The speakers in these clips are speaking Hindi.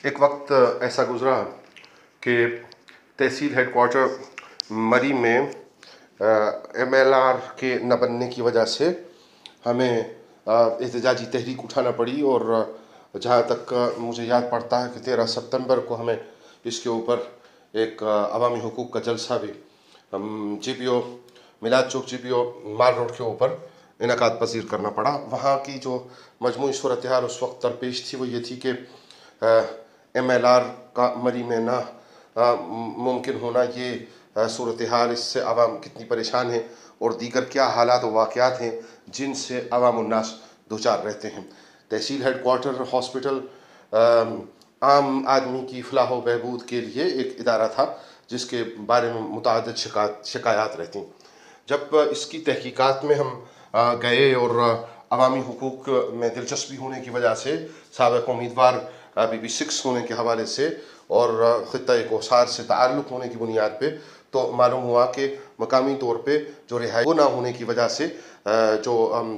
एक वक्त ऐसा गुज़रा कि तहसील हेडक्वार्टर मरी में MLR के न बनने की वजह से हमें एहतजाजी तहरीक उठाना पड़ी। और जहाँ तक मुझे याद पड़ता है कि 13 सितंबर को हमें इसके ऊपर एक अवामी हुकूक का जलसा भी GPO मिलाद चौक GPO माल रोड के ऊपर इनकाद पजीर करना पड़ा। वहाँ की जो मजमूई सूरत हाल उस वक्त दरपेश थी वो ये थी कि MLR का मरी में ना मुमकिन होना, ये सूरत हाल, इससे आवाम कितनी परेशान है और दीगर क्या हालात व वाक़यात हैं जिनसे आवाम उन्नास दो चार रहते हैं। तहसील हेडक्वार्टर हॉस्पिटल आम आदमी की फलाह व बहबूद के लिए एक इदारा था जिसके बारे में मुतअद्दिद शिकायत रहती। जब इसकी तहकीकात में हम गए और अवामी हुकूक में दिलचस्पी होने की वजह से, साबिक़ उम्मीदवार BB6 होने के हवाले से और ख़ित्ता कोसार से ताल्लुक़ होने की बुनियाद पे, तो मालूम हुआ कि मकामी तौर पे जो रिहाई ना होने की वजह से जो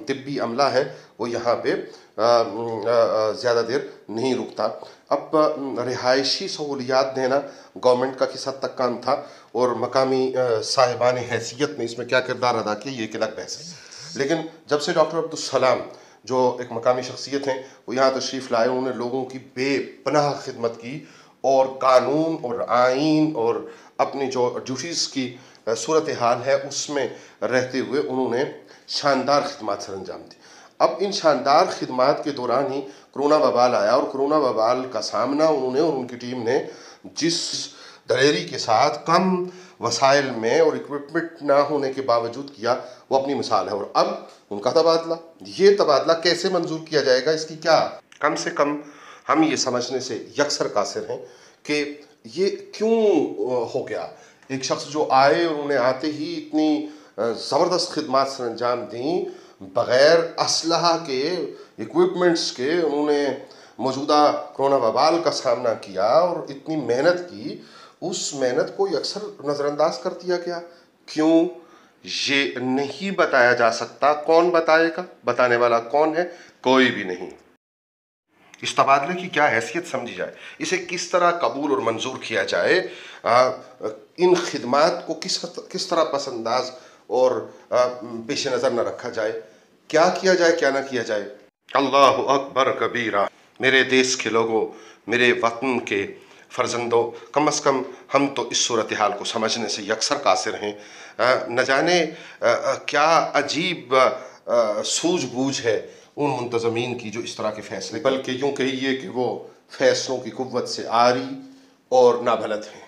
तिब्बी अमला है वो यहाँ पे ज़्यादा देर नहीं रुकता। अब रिहायशी सहूलियात देना गवर्नमेंट का किस हद तक काम था और मकामी साहिबान हैसियत ने इसमें क्या किरदार अदा किया, ये एक अलग बहस है। लेकिन जब से डॉक्टर अब्दुल सलाम जो एक मकामी शख्सियत हैं वो यहाँ तशरीफ़ लाए, उन्होंने लोगों की बेपनाह खिदमत की और कानून और आइन और अपनी जो ड्यूटीज़ की सूरत हाल है उसमें रहते हुए उन्होंने शानदार खिदमत सर अंजाम दी। अब इन शानदार खिदमत के दौरान ही कोरोना वबाल आया और कोरोना वबाल का सामना उन्होंने और उनकी टीम ने जिस दलेरी के साथ कम वसाइल में और इक्विपमेंट ना होने के बावजूद किया वो अपनी मिसाल है। और अब उनका तबादला, ये तबादला कैसे मंजूर किया जाएगा, इसकी क्या कम से कम हम ये समझने से यकसर कासिर हैं कि ये क्यों हो गया। एक शख्स जो आए और उन्हें आते ही इतनी ज़बरदस्त खिदमत सर अंजाम दी, बग़ैर असलहा के, इक्विपमेंट्स के, उन्होंने मौजूदा कोरोना वबाल का सामना किया और इतनी मेहनत की, उस मेहनत को अक्सर नज़रअंदाज कर दिया गया। क्यों, ये नहीं बताया जा सकता। कौन बताएगा? बताने वाला कौन है? कोई भी नहीं। इस तबादले की क्या हैसियत समझी जाए, इसे किस तरह कबूल और मंजूर किया जाए, इन खिदमात को किस तरह पसंदाज और पेश नज़र न रखा जाए, क्या किया जाए क्या ना किया जाए। अल्लाहु अकबर कबीरा। मेरे देश के लोगों, मेरे वतन के फ़र्जंदों, कम अज़ कम हम तो इस सूरत हाल को समझने से यकसर कासिर हैं। न जाने क्या अजीब सूझबूझ है उन मुंतज़मीन की जो इस तरह के फ़ैसले, बल्कि यूँ कहिए कि वो फ़ैसलों की कुव्वत से आरी और नाबलद हैं।